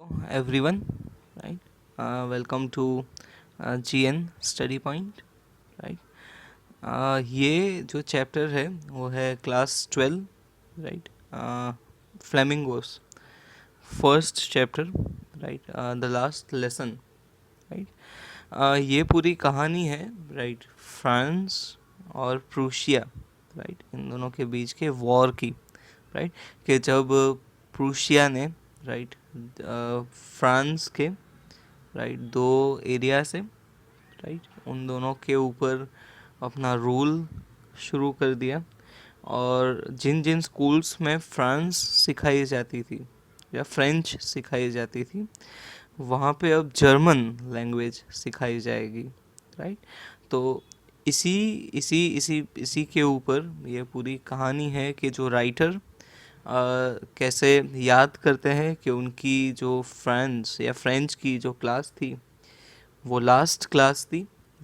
everyone, right? Welcome to GN Study Point, right? ये जो chapter है वो है class 12, right? Flamingos first chapter, right? The last lesson, right? ये पूरी कहानी है, राइट? फ्रांस और प्रूशिया, राइट? इन दोनों के बीच के वॉर की, राइट? कि जब प्रूशिया ने, राइट, फ्रांस के, राइट, दो एरिया से, राइट, उन दोनों के ऊपर अपना रूल शुरू कर दिया। और जिन जिन स्कूल्स में फ्रांस सिखाई जाती थी या फ्रेंच सिखाई जाती थी, वहाँ पे अब जर्मन लैंग्वेज सिखाई जाएगी, राइट? तो इसी इसी इसी इसी के ऊपर ये पूरी कहानी है कि जो राइटर कैसे याद करते हैं कि उनकी जो फ्रांस या फ्रेंच की जो क्लास थी वो लास्ट क्लास थी,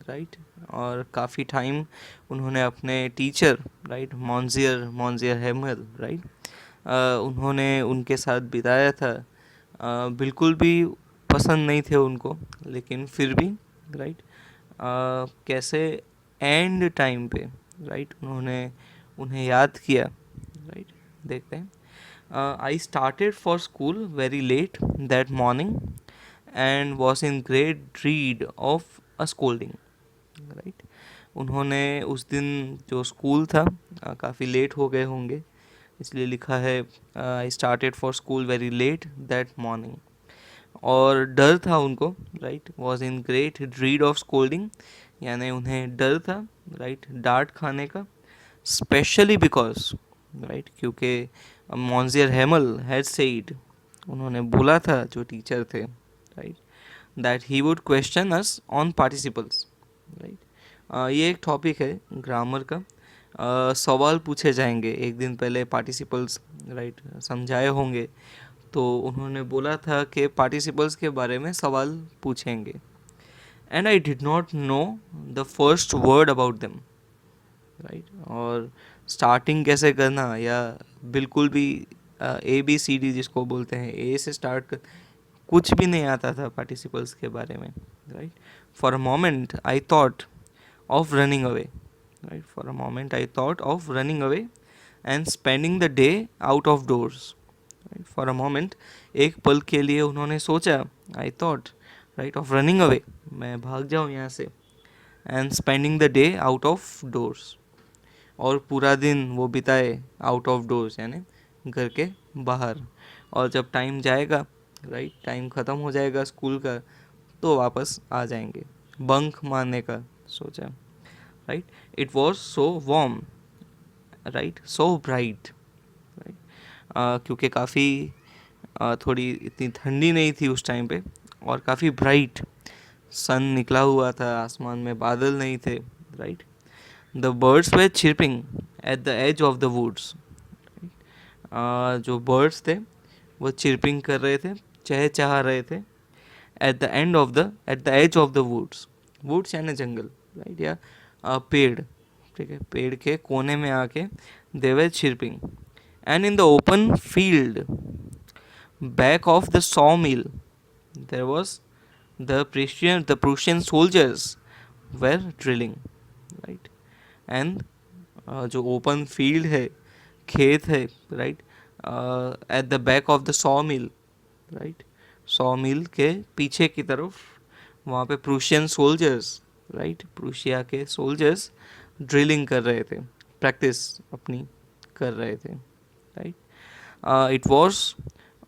राइट? और काफ़ी टाइम उन्होंने अपने टीचर, राइट, मॉन्जियर मॉन्जियर हेमल, राइट, उन्होंने उनके साथ बिताया था। बिल्कुल भी पसंद नहीं थे उनको, लेकिन फिर भी, राइट, कैसे एंड टाइम पे, राइट, उन्होंने उन्हें याद किया, राइट? देखते हैं। I started for school very late that morning and was in great dread of a scolding, right? उन्होंने उस दिन जो स्कूल था काफ़ी लेट हो गए होंगे, इसलिए लिखा है I started for school very late that morning. और डर था उनको, right? Was in great dread of scolding, यानी उन्हें डर था, राइट, डांट खाने का। स्पेशली बिकॉज, राइट, क्योंकि मॉन्जियर हेमल हैड सेड, उन्होंने बोला था जो टीचर थे, right, that he would question us on participles, right? ये एक टॉपिक है ग्रामर का। सवाल पूछे जाएंगे, एक दिन पहले पार्टिसिपल्स, राइट, समझाए होंगे। तो उन्होंने बोला था कि पार्टिसिपल्स के बारे में सवाल पूछेंगे। And I did not know the first word about them, right? और स्टार्टिंग कैसे करना, या बिल्कुल भी ABCD जिसको बोलते हैं, ए से स्टार्ट कर, कुछ भी नहीं आता था पार्टिसिपल्स के बारे में, right? For a moment I thought of running away, right? For a moment I thought of running away and spending the day out of doors, right? For a moment, एक पल के लिए उन्होंने सोचा, I thought, right, of running away, मैं भाग जाऊँ यहाँ से, and spending the day out of doors, और पूरा दिन वो बिताए आउट ऑफ डोर्स, यानी घर के बाहर। और जब टाइम जाएगा, राइट, टाइम ख़त्म हो जाएगा स्कूल का, तो वापस आ जाएंगे, बंक मारने का सोचा, right? It was so warm, right, so bright, right? क्योंकि काफ़ी थोड़ी इतनी ठंडी नहीं थी उस टाइम पे, और काफ़ी ब्राइट सन निकला हुआ था, आसमान में बादल नहीं थे, right? The birds were chirping at the edge of the woods, जो बर्ड्स थे वो चिरपिंग कर रहे थे, चहचहा रहे थे, at the edge of the woods, woods यानी जंगल, राइट, या पेड़, ठीक है, पेड़ के कोने में आके they were chirping. And in the open field back of the sawmill there was the Prussian soldiers were drilling, right? And जो ओपन फील्ड है, खेत है, right, at the back of the saw mill, right, saw mill के पीछे की तरफ, वहाँ पे प्रूशियन सोल्जर्स, राइट, प्रूशिया के सोल्जर्स ड्रिलिंग कर रहे थे, प्रैक्टिस अपनी कर रहे थे, right? It was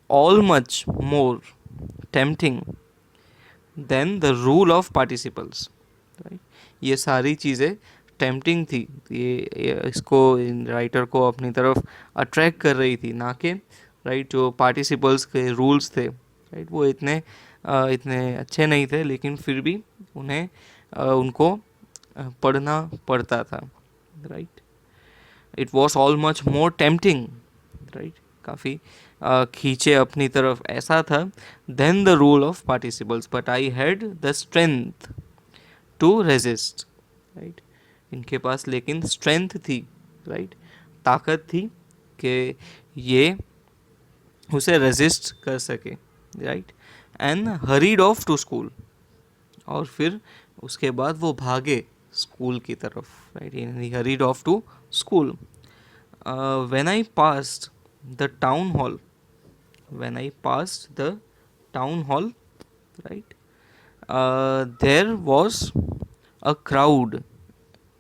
all much more tempting than the rule of participles, right? ये सारी चीज़ें टेम्पटिंग थी, ये इसको, इन राइटर को अपनी तरफ अट्रैक्ट कर रही थी, ना कि, राइट, जो पार्टिसिपल्स के रूल्स थे, राइट, वो इतने अच्छे नहीं थे, लेकिन फिर भी उन्हें उनको पढ़ना पड़ता था, right? It was all much more tempting, right, काफ़ी खींचे अपनी तरफ, ऐसा था, then the rule of participles, but I had the strength to resist, right? इनके पास लेकिन स्ट्रेंथ थी, राइट, ताकत थी कि ये उसे रेजिस्ट कर सके, right, and hurried off to school, और फिर उसके बाद वो भागे स्कूल की तरफ, right, he hurried off to school. When I passed the town hall, when I passed the town hall, right, there was a crowd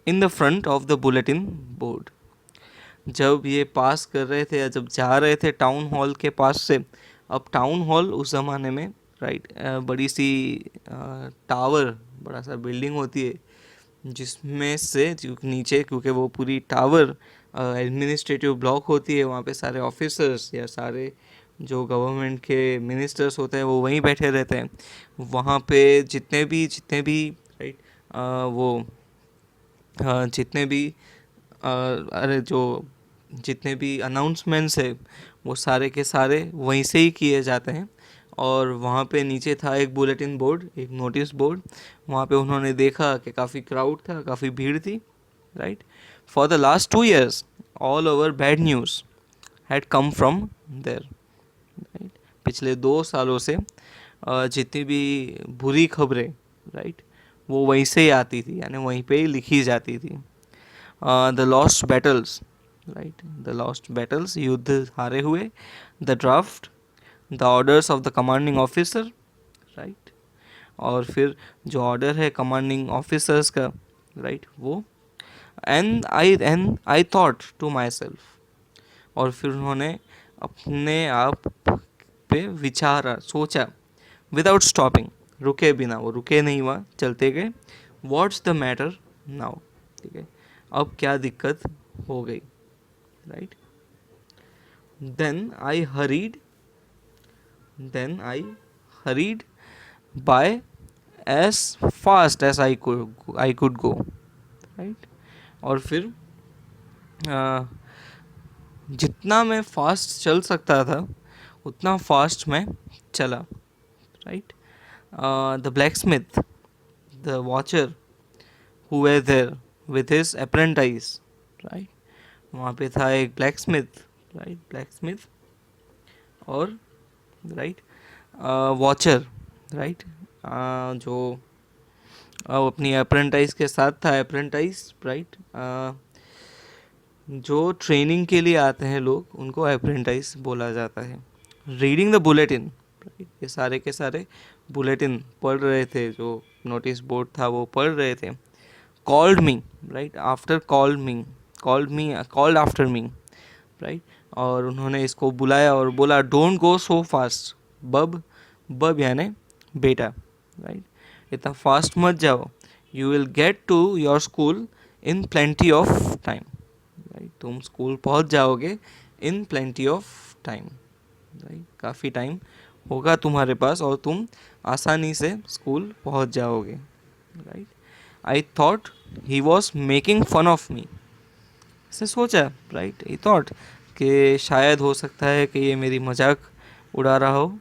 in the front of the bulletin board. जब ये पास कर रहे थे या जब जा रहे थे टाउन हॉल के पास से, अब टाउन हॉल उस ज़माने में, राइट, बड़ी सी टावर, बड़ा सा बिल्डिंग होती है, जिसमें से नीचे, क्योंकि वो पूरी टावर एडमिनिस्ट्रेटिव ब्लॉक होती है, वहाँ पे सारे ऑफिसर्स या सारे जो गवर्नमेंट के मिनिस्टर्स होते हैं वो वहीं बैठे रहते हैं. वहाँ पे जितने भी राइट, वो जितने भी अरे जो जितने भी अनाउंसमेंट्स है वो सारे के सारे वहीं से ही किए जाते हैं. और वहाँ पे नीचे था एक बुलेटिन बोर्ड, एक नोटिस बोर्ड. वहाँ पे उन्होंने देखा कि काफ़ी क्राउड था, काफ़ी भीड़ थी, right. For the last 2 years all over bad news had come from there, right. पिछले 2 सालों से जितनी भी बुरी खबरें, राइट, वो वहीं से ही आती थी, यानी वहीं पे ही लिखी जाती थी. The lost battles, right, the lost battles, युद्ध हारे हुए. The draft, the orders of the commanding officer, right, और फिर जो ऑर्डर है कमांडिंग ऑफिसर्स का, राइट, वो. And I thought to myself, और फिर उन्होंने अपने आप पे विचारा, सोचा, विदाउट स्टॉपिंग, रुके बिना, वो रुके नहीं, वहाँ चलते गए. व्हाट्स द मैटर नाउ, ठीक है, अब क्या दिक्कत हो गई, right. Then I hurried by as fast as I could go, right. और फिर जितना मैं फास्ट चल सकता था उतना फास्ट मैं चला, right. The blacksmith, the Wachter who were there with his apprentice, right. वहाँ पे था एक blacksmith, right, blacksmith, और राइट वॉचर, राइट, जो अपनी अप्रेंटाइज के साथ था. अप्रेंटाइज, राइट, जो ट्रेनिंग के लिए आते हैं लोग, उनको अप्रेंटाइज बोला जाता है. रीडिंग द बुलेटिन, राइट, ये सारे के सारे बुलेटिन पढ़ रहे थे, जो नोटिस बोर्ड था वो पढ़ रहे थे. Called me, right, after called after me, right, और उन्होंने इसको बुलाया और बोला, डोंट गो सो फास्ट बब यानी बेटा, राइट, इतना फास्ट मत जाओ, you will get to your school in plenty of time, right, तुम स्कूल पहुंच जाओगे in plenty of time, right, काफ़ी टाइम होगा तुम्हारे पास और तुम आसानी से स्कूल पहुंच जाओगे, right. I thought he was making fun of me, ऐसे सोचा, राइट, ही थॉट कि शायद हो सकता है कि ये मेरी मजाक उड़ा रहा हो.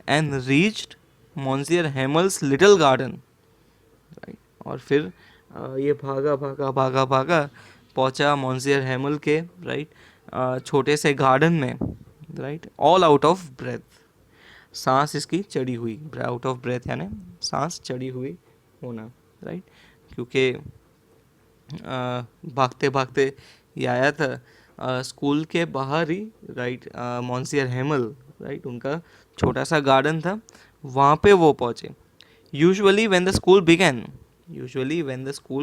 And reached Monsieur Hamel's little garden, right, और फिर ये भागा पहुंचा मॉन्सियर हेमल के, राइट, छोटे से गार्डन में, right. All out of breath, सांस इसकी चढ़ी हुई, आउट ऑफ ब्रेथ यानी सांस चढ़ी हुई होना, राइट, क्योंकि भागते भागते ये आया था स्कूल के बाहर ही, राइट. मॉन्सियर हेमल, राइट, उनका छोटा सा गार्डन था, वहाँ पे वो पहुँचे. Usually when the school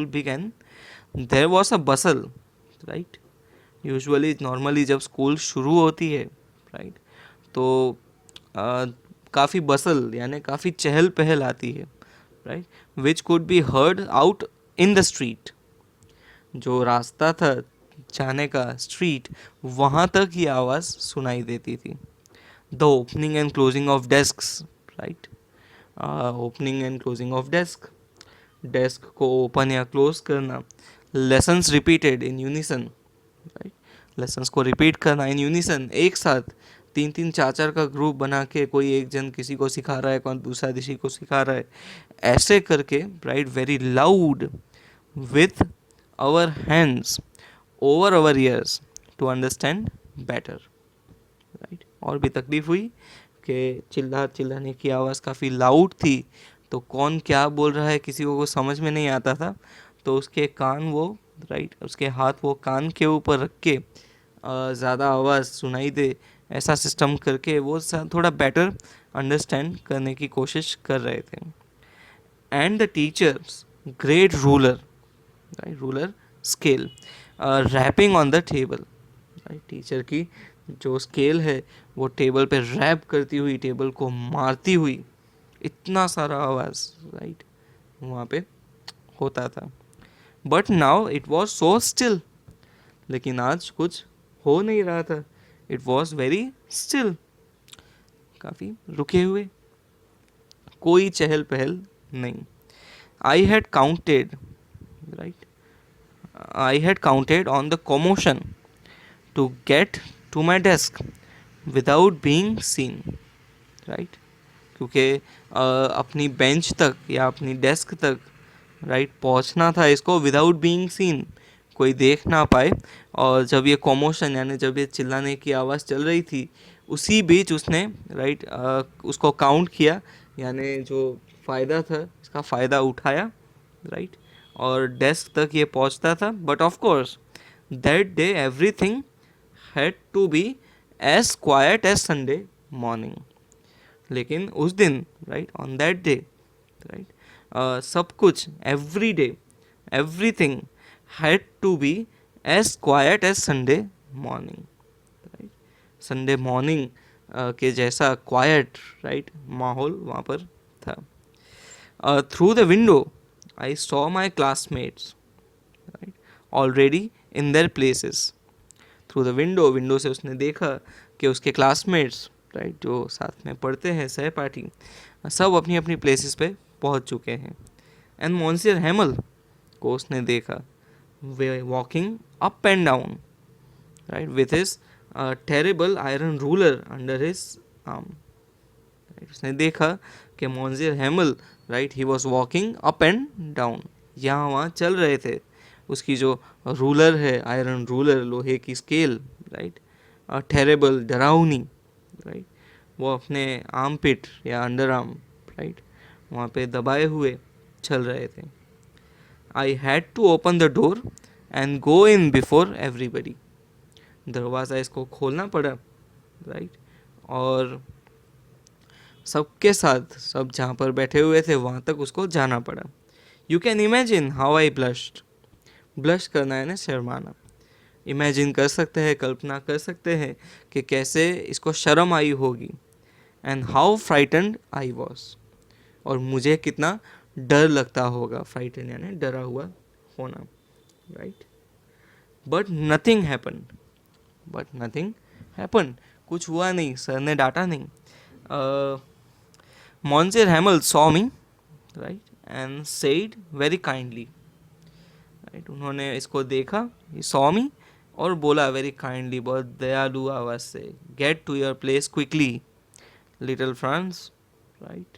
began there was a bustle, right. Normally जब स्कूल शुरू होती है, राइट, तो काफ़ी बसल यानी काफ़ी चहल पहल आती है, right, which could be heard out in the street. जो रास्ता था जाने का, स्ट्रीट, वहाँ तक ये आवाज़ सुनाई देती थी. The opening and closing of desks, right, opening and closing of desk को ओपन या क्लोज करना. Lessons repeated in unison, right, lessons को रिपीट करना इन यूनिसन, एक साथ 3-3 4-4 का ग्रुप बना के, कोई एक जन किसी को सिखा रहा है, कौन दूसरा किसी को सिखा रहा है, ऐसे करके, right, very loud with our hands over our ears to understand better, right. और भी तकलीफ हुई कि चिल्लाने की आवाज़ काफ़ी लाउड थी, तो कौन क्या बोल रहा है किसी को समझ में नहीं आता था। तो उसके कान वो राइट उसके हाथ वो कान के ऊपर रख के ज़्यादा आवाज़ सुनाई दे ऐसा सिस्टम करके वो थोड़ा बेटर अंडरस्टैंड करने की कोशिश कर रहे थे। And the teachers great ruler right ruler scale rapping on the table right teacher की जो स्केल है वो टेबल पे रैप करती हुई टेबल को मारती हुई इतना सारा आवाज़ राइट वहाँ पे होता था। But now it was so still, लेकिन आज कुछ हो नहीं रहा था। इट वॉज वेरी स्टिल, काफ़ी रुके हुए, कोई चहल पहल नहीं। I had counted right I had counted on the commotion to get to my desk without being seen right, क्योंकि अपनी बेंच तक या अपनी डेस्क तक राइट पहुंचना था इसको विदाउट बीइंग सीन, कोई देख ना पाए। और जब ये कॉमोशन यानी जब ये चिल्लाने की आवाज़ चल रही थी उसी बीच उसने राइट उसको काउंट किया, यानी जो फ़ायदा था इसका फ़ायदा उठाया राइट और डेस्क तक ये पहुंचता था। But of course that day everything had to be as quiet as Sunday morning. लेकिन उस दिन right on that day right सब कुछ every day everything had to be as quiet as Sunday morning right, Sunday morning के जैसा quiet right माहौल वहाँ पर था। Through the window I saw my classmates right already in their places. Through the window से उसने देखा कि उसके क्लासमेट्स राइट जो साथ में पढ़ते हैं सहपाठी सब अपनी अपनी प्लेसेस पे पहुंच चुके हैं। एंड मॉन्सियर हैमल को उसने देखा वे walking up and down right with his terrible iron ruler under his arm right. उसने देखा कि Monsieur Hamel right he was walking up and down, यहाँ वहाँ चल रहे थे। उसकी जो रूलर है आयरन रूलर लोहे की स्केल राइट टेरेबल डरावनी राइट वो अपने आर्म पिट या अंडर आर्म राइट वहाँ पे दबाए हुए चल रहे थे। I had to open the door and go in before everybody. दरवाज़ा इसको खोलना पड़ा राइट और सबके साथ सब जहाँ पर बैठे हुए थे वहाँ तक उसको जाना पड़ा। You can imagine how I blushed. Blush करना है ना शर्माना। इमेजिन कर सकते हैं, कल्पना कर सकते हैं कि कैसे इसको शर्म आई होगी। And how frightened I was, और मुझे कितना डर लगता होगा। फ्राइटन यानी डरा हुआ होना राइट। बट नथिंग हैपन, कुछ हुआ नहीं, सर ने डांटा नहीं। Monsieur Hamel saw me right and said very kindly right, उन्होंने इसको देखा, सॉ मी और बोला वेरी काइंडली, बहुत दयालु आवाज़ से, get to your place quickly little Franz right,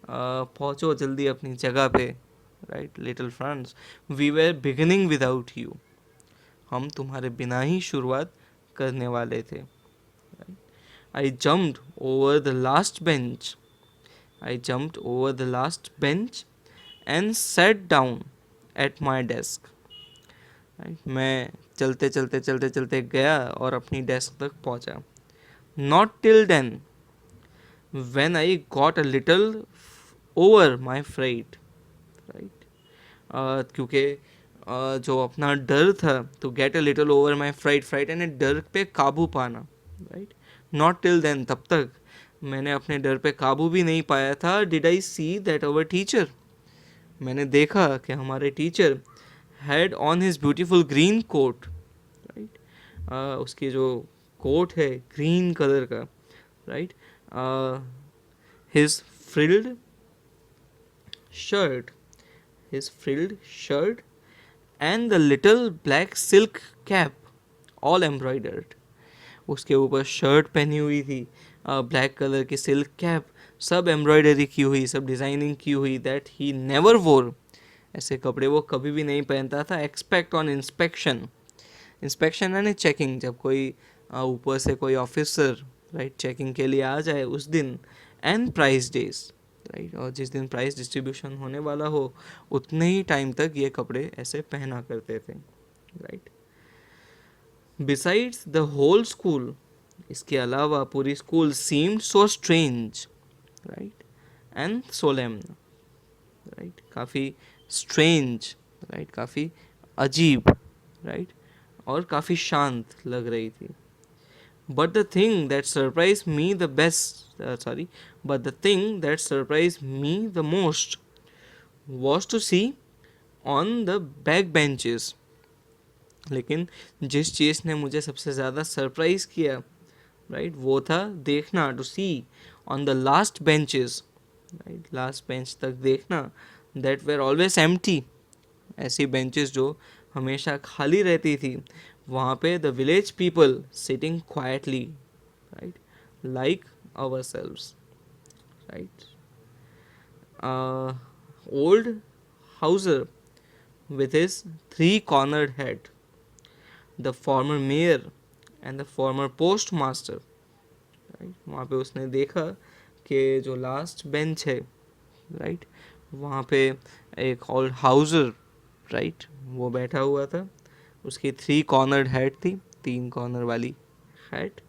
पहुँचो जल्दी अपनी जगह पे right little Franz, we were beginning without you, हम तुम्हारे बिना ही शुरुआत करने वाले थे। I jumped over the last bench and sat down at my desk right, मैं चलते गया और अपनी डेस्क तक पहुंचा। Not till then when I got a little over my fright right, क्योंकि जो अपना डर था, तो get a little over my fright यानी डर पे काबू पाना राइट। नॉट टिल देन, तब तक मैंने अपने डर पे काबू भी नहीं पाया था। Did I see that our teacher, मैंने देखा कि हमारे teacher had on his beautiful green coat right, उसकी जो कोट है ग्रीन कलर का right, his frilled shirt and the little black silk cap all embroidered. उसके ऊपर शर्ट पहनी हुई थी, ब्लैक कलर की सिल्क कैप, सब एम्ब्रॉयडरी की हुई, सब डिज़ाइनिंग की हुई, दैट ही नेवर वोर, ऐसे कपड़े वो कभी भी नहीं पहनता था। एक्सपेक्ट ऑन इंस्पेक्शन यानी चेकिंग, जब कोई ऊपर से कोई ऑफिसर राइट, चेकिंग के लिए आ जाए उस दिन, एंड प्राइस डेज, राइट, और जिस दिन प्राइस डिस्ट्रीब्यूशन होने वाला हो उतने ही टाइम तक ये कपड़े ऐसे पहना करते थे, right. Besides the whole school, इसके अलावा पूरी school seemed so strange, right, and solemn, right, काफ़ी स्ट्रेंज, राइट, काफ़ी अजीब, राइट, और काफ़ी शांत लग रही थी। But the thing that surprised me the best, but the thing that surprised me the most was to see on the back benches. लेकिन जिस चीज़ ने मुझे सबसे ज़्यादा सरप्राइज किया, राइट, वो था देखना, to see on the last benches, right, last bench तक देखना, दैट वेर ऑलवेज एम्प्टी, ऐसी बेंचेस जो हमेशा खाली रहती थी, वहाँ पे the village people sitting quietly, right, like ourselves, right. Old Hauser with his three-cornered head, the former mayor and the former postmaster, right, वहाँ पे उसने देखा कि जो लास्ट बेंच है, राइट, वहाँ पे एक ओल्ड हाउसर, राइट, वो बैठा हुआ था, उसकी थ्री कॉर्नर्ड हेड थी, तीन कॉर्नर वाली head,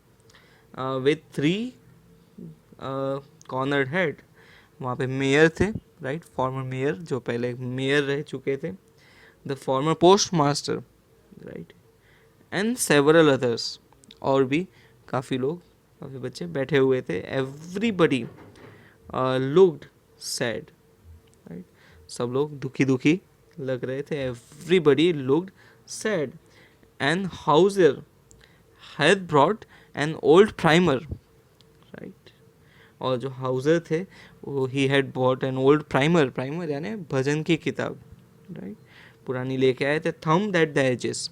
with three cornered head. वहाँ पे मेयर थे, राइट, फॉर्मर मेयर जो पहले मेयर रह चुके थे, the former post master, right, and several others, और भी काफ़ी लोग, काफ़ी बच्चे बैठे हुए थे। एवरीबडी लुक्ड सैड, राइट, सब लोग दुखी दुखी लग रहे थे। Everybody looked sad, and Hauser had brought an old primer, right, और जो हाउसर थे वो ही had brought an old primer, primer यानी भजन की किताब, राइट, पुरानी लेके आए थे। Thumb at the edges,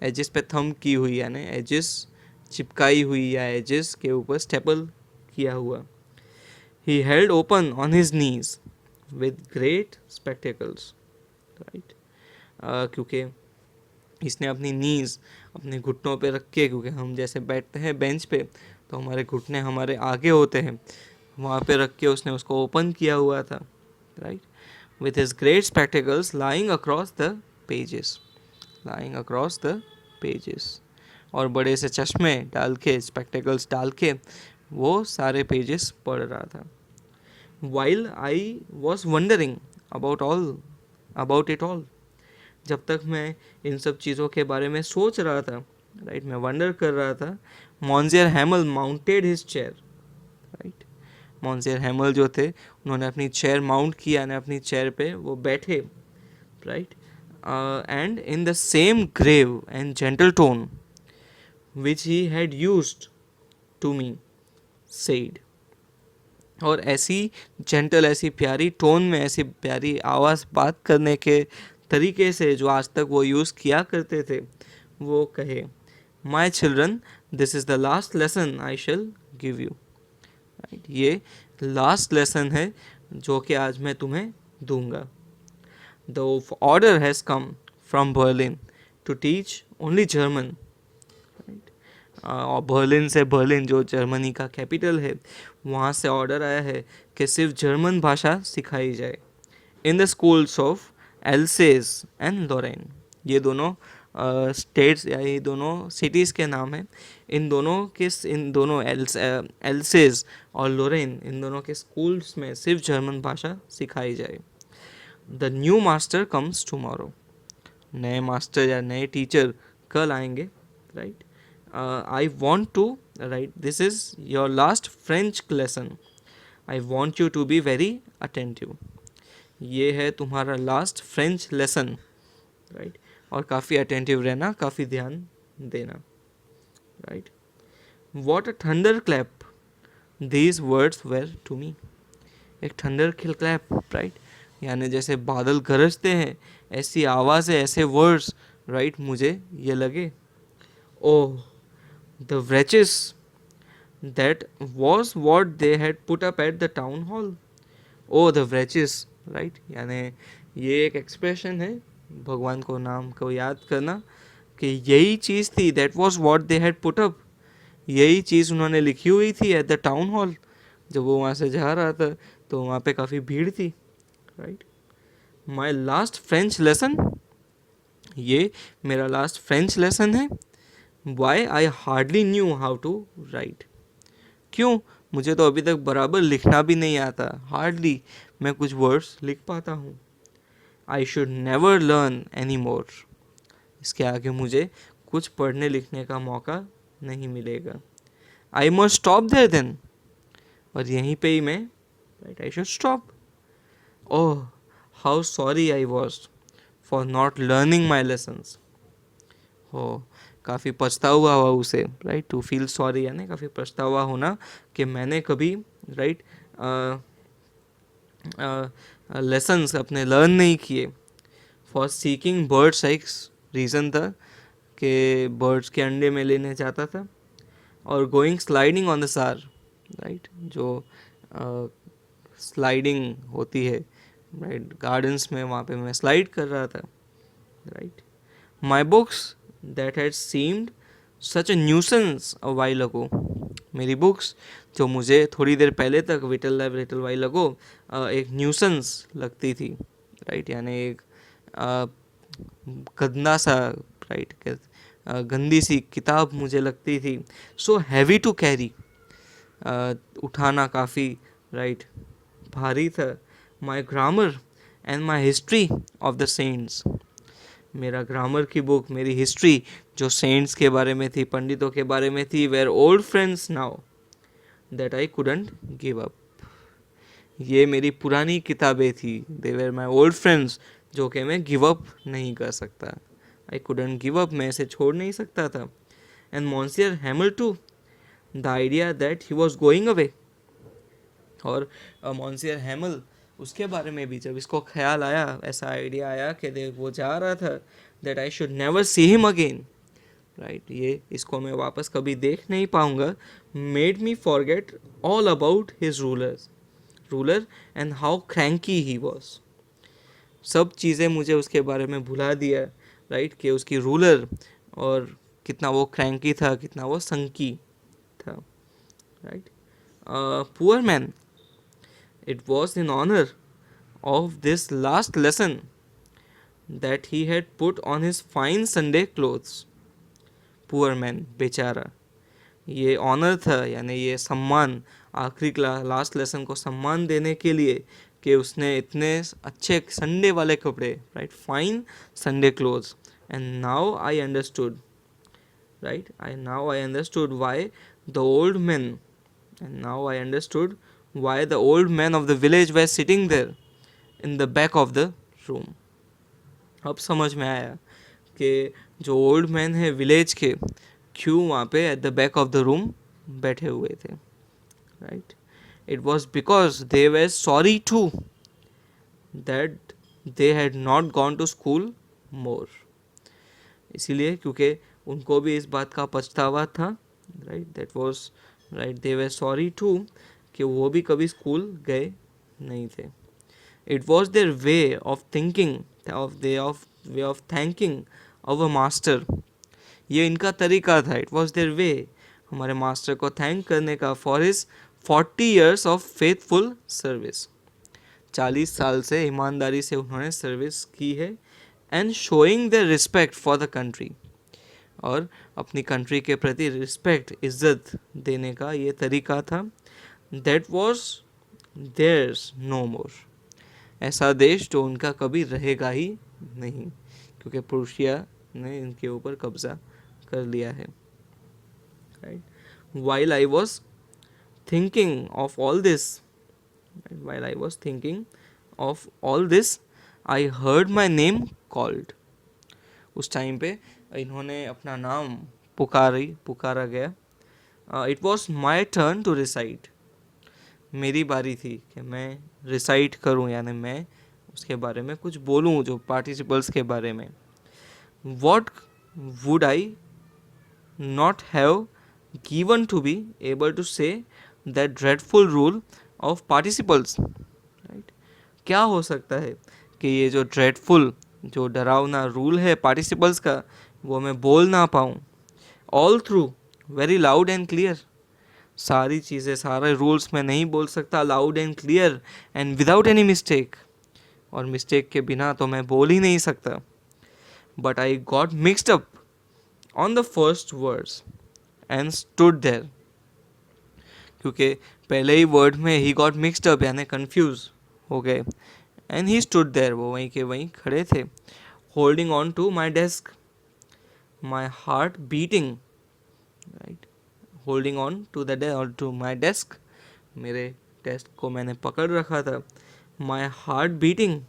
edges पे थंब की हुई यानी एजेस चिपकाई हुई या एजेस के ऊपर स्टेपल किया हुआ। He held open on his knees with great spectacles, right, क्योंकि इसने अपनी नीज अपने घुटनों पे रख के, क्योंकि हम जैसे बैठते हैं बेंच पे तो हमारे घुटने हमारे आगे होते हैं, वहाँ पे रख के उसने उसको ओपन किया हुआ था, right, with his great spectacles lying across the pages, lying across the pages, और बड़े से चश्मे डाल के, स्पेक्टिकल्स डाल के वो सारे पेजेस पढ़ रहा था। While I was wondering about it all, जब तक मैं इन सब चीज़ों के बारे में सोच रहा था, राइट, मैं वंडर कर रहा था, Monsieur Hamel mounted his chair, right, Monsieur Hamel जो थे उन्होंने अपनी चेयर माउंट किया, ने अपनी चेयर पे वो बैठे, right, and in the same grave and gentle tone which he had used to me said, और ऐसी जेंटल, ऐसी प्यारी टोन में, ऐसी प्यारी आवाज़ बात करने के तरीके से जो आज तक वो यूज़ किया करते थे, वो कहे, my children, this is the last lesson I shall give you, right, ये लास्ट लेसन है जो कि आज मैं तुम्हें दूंगा। The order has come from Berlin to teach only German, right, और बर्लिन से, बर्लिन जो जर्मनी का कैपिटल है, वहाँ से ऑर्डर आया है कि सिर्फ जर्मन भाषा सिखाई जाए in the schools of Alsace and Lorraine. ये दोनों स्टेट्स या ये दोनों सिटीज़ के नाम हैं। इन दोनों एल्सेज और लोरेन, इन दोनों के स्कूल्स में सिर्फ जर्मन भाषा सिखाई जाए। The new master comes tomorrow, नए मास्टर या नए टीचर कल आएंगे, right. I want to, right, this is your last French lesson, I want you to be very attentive. ये है तुम्हारा लास्ट फ्रेंच लेसन, राइट, और काफ़ी अटेंटिव रहना, काफ़ी ध्यान देना, right. What a thunderclap these words were to me, एक थंडर क्लैप, राइट, यानी जैसे बादल गरजते हैं ऐसी आवाज़ें, ऐसे वर्ड्स, राइट, मुझे ये लगे। ओह the wretches, that was what they had put up at the town hall. Oh the wretches, right, यानी ये एक एक्सप्रेशन है भगवान को नाम को याद करना कि यही चीज़ थी, that was what they had put up, यही चीज़ उन्होंने लिखी हुई थी एट द टाउन हॉल। जब वो वहाँ से जा रहा था तो वहाँ पे काफ़ी भीड़ थी, right. My last French lesson, ये मेरा लास्ट फ्रेंच लेसन है। Why I hardly knew how to write, क्यों, मुझे तो अभी तक बराबर लिखना भी नहीं आता, हार्डली मैं कुछ वर्ड्स लिख पाता हूँ। I should never learn any more, इसके आगे मुझे कुछ पढ़ने लिखने का मौका नहीं मिलेगा। I must stop there then, और यहीं पे ही मैं, right, I should stop. Oh how sorry I was for not learning my lessons, हो काफ़ी पछतावा हुआ उसे, राइट, टू फील सॉरी यानी काफ़ी पछतावा होना कि मैंने कभी, राइट, लेसन्स अपने लर्न नहीं किए। For seeking birds eggs, reason था कि बर्ड्स के अंडे में लेने जाता था। और गोइंग स्लाइडिंग ऑन द सार, राइट, जो स्लाइडिंग होती है, राइट, गार्डन्स में, वहाँ पे मैं स्लाइड कर रहा था, right. My books that had seemed such a nuisance a while ago, मेरी बुक्स जो मुझे थोड़ी देर पहले तक लिटिल वाइल अगो एक न्यूसेंस लगती थी, राइट, यानी एक गंदा सा, राइट, गंदी सी किताब मुझे लगती थी। सो हैवी टू कैरी, उठाना काफ़ी, राइट, भारी था। My grammar and my history of the saints, मेरा ग्रामर की बुक, मेरी हिस्ट्री जो सेंट्स के बारे में थी, पंडितों के बारे में थी, were old friends now that I couldn't give up, ये मेरी पुरानी किताबें थी, they were my old friends, जो कि मैं गिव अप नहीं कर सकता, आई कुडंट गिव अप, मैं इसे छोड़ नहीं सकता था। And Monsieur Hamel too, the idea that he was going away, और मॉन्सियर हैमल, उसके बारे में भी जब इसको ख्याल आया, ऐसा आइडिया आया कि देख वो जा रहा था, that I should never see him again, right, ये इसको मैं वापस कभी देख नहीं पाऊंगा, made me forget all about his ruler and how cranky he was, सब चीज़ें मुझे उसके बारे में भुला दिया, राइट, कि उसकी रूलर और कितना वो क्रैंकी था, कितना वो संकी था, right. Poor man, it was in honor of this last lesson that he had put on his fine Sunday clothes, poor man, बेचारा, ये ऑनर था यानी ये सम्मान, आखिरी लास्ट लेसन को सम्मान देने के लिए कि उसने इतने अच्छे संडे वाले कपड़े, right, fine Sunday clothes, and now I understood, right, now I understood why the old man, and now I understood why the old men of the village were sitting there in the back of the room, अब समझ में आया कि जो old man है village के, क्यों वहाँ पे at the back of the room बैठे हुए थे, right. It was because they were sorry too that they had not gone to school more, इसीलिए क्योंकि उनको भी इस बात का पछतावा था, right, that was, right, they were sorry too कि वो भी कभी स्कूल गए नहीं थे। It was their way of thinking, way of thanking our master, ये इनका तरीका था, इट वॉज देयर वे, हमारे मास्टर को थैंक करने का, for his 40 years of faithful service, 40 साल से ईमानदारी से उन्होंने सर्विस की है। And showing there respect for the country, और अपनी कंट्री के प्रति रिस्पेक्ट, इज्जत देने का ये तरीका था। दैट वॉज देयर्स नो मोर, ऐसा देश जो उनका कभी रहेगा ही नहीं, क्योंकि प्रूशिया ने इनके ऊपर कब्जा कर लिया है, right. While I was thinking of all this, while I was thinking of all this I heard my name called, उस टाइम पे इन्होंने अपना नाम पुकारा गया। It was my turn to recite, मेरी बारी थी कि मैं रिसाइट करूं, यानी मैं उसके बारे में कुछ बोलूं, जो पार्टिसिपल्स के बारे में। What would I not have given to be able to say that dreadful rule of participles, right, क्या हो सकता है कि ये जो ड्रेडफुल, जो डरावना रूल है पार्टिसिपल्स का, वो मैं बोल ना पाऊँ। All through very loud and clear, सारी चीज़ें, सारे रूल्स मैं नहीं बोल सकता, loud and clear and without any mistake, और मिस्टेक के बिना तो मैं बोल ही नहीं सकता. But I got mixed up on the first words and stood there. क्योंकि पहले ही वर्ड में ही गॉट मिक्सड अप यानी कंफ्यूज हो गए. एंड ही स्टूड देयर, वो वहीं के वहीं खड़े थे. Holding on to my desk, my heart beating, right. Holding on to my desk, मेरे डेस्क को मैंने पकड़ रखा था. My heart beating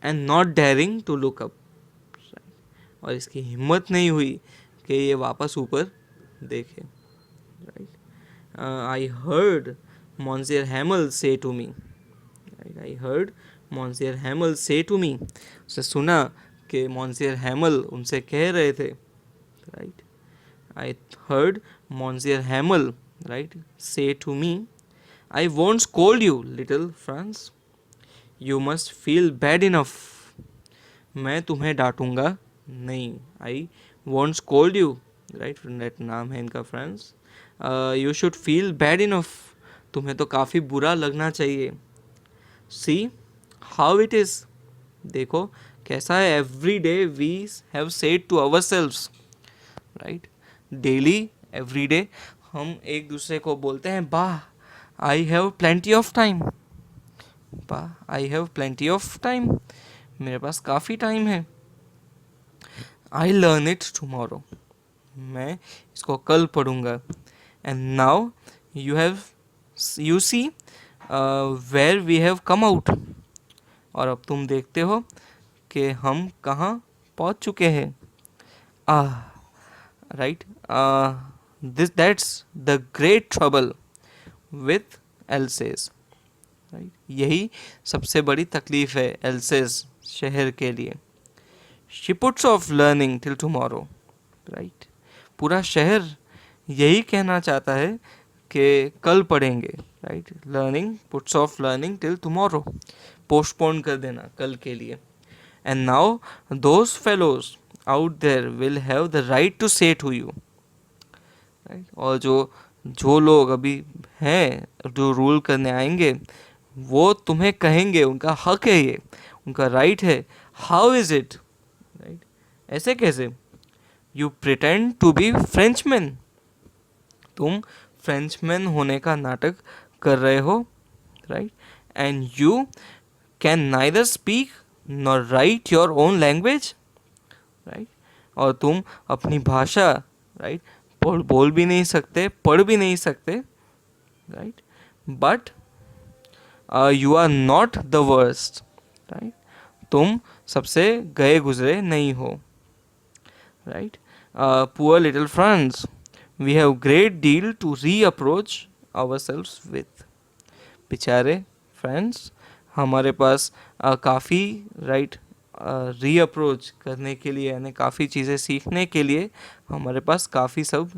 and not daring to look up, और इसकी हिम्मत नहीं हुई कि ये वापस ऊपर देखे. Right. I heard Monsieur Hamel say to me. Right? I heard Monsieur Hamel say to me. उसे सुना कि Monsieur Hamel उनसे कह रहे थे. Right? I heard Monsieur Hamel, right, say to me, I won't scold you, little Franz. You must feel bad enough. मैं तुम्हें डांटूंगा नहीं. I won't scold you. Right? That नाम है इनका France. You should feel bad enough. तुम्हें तो काफ़ी बुरा लगना चाहिए. See how it is. देखो कैसा है. Every day we have said to ourselves, right? Daily, every day हम एक दूसरे को बोलते हैं, वाह I have plenty of time. वाह I have plenty of time. मेरे पास काफ़ी टाइम है. I learn it tomorrow. मैं इसको कल पढ़ूंगा. And now you see where we have come out. और अब तुम देखते हो कि हम कहाँ पहुँच चुके हैं. Right. That's the great trouble with Alsace. Right. यही सबसे बड़ी तकलीफ है एल्सेस शहर के लिए. She puts off learning till tomorrow. Right. पूरा शहर यही कहना चाहता है कि कल पढ़ेंगे. Right. Learning, puts off learning till tomorrow, postpone कर देना कल के लिए. And now those fellows out there will have the right to say to you. Right. और जो लोग अभी हैं, जो रूल करने आएंगे, वो तुम्हें कहेंगे, उनका हक है ये, उनका राइट है. How is it. राइट. ऐसे कैसे. You pretend to be Frenchman. तुम फ्रेंचमैन होने का नाटक कर रहे हो. Right. And you can neither speak nor write your own language. Right. और तुम अपनी भाषा, राइट, बोल भी नहीं सकते, पढ़ भी नहीं सकते. Right. But you are not the worst. Right. तुम सबसे गए गुजरे नहीं हो. Right. Poor little France, we have great deal to reapproach ourselves with. बेचारे फ्रेंड्स, हमारे पास काफ़ी, राइट, रीअप्रोच करने के लिए, यानी काफ़ी चीज़ें सीखने के लिए हमारे पास काफ़ी सब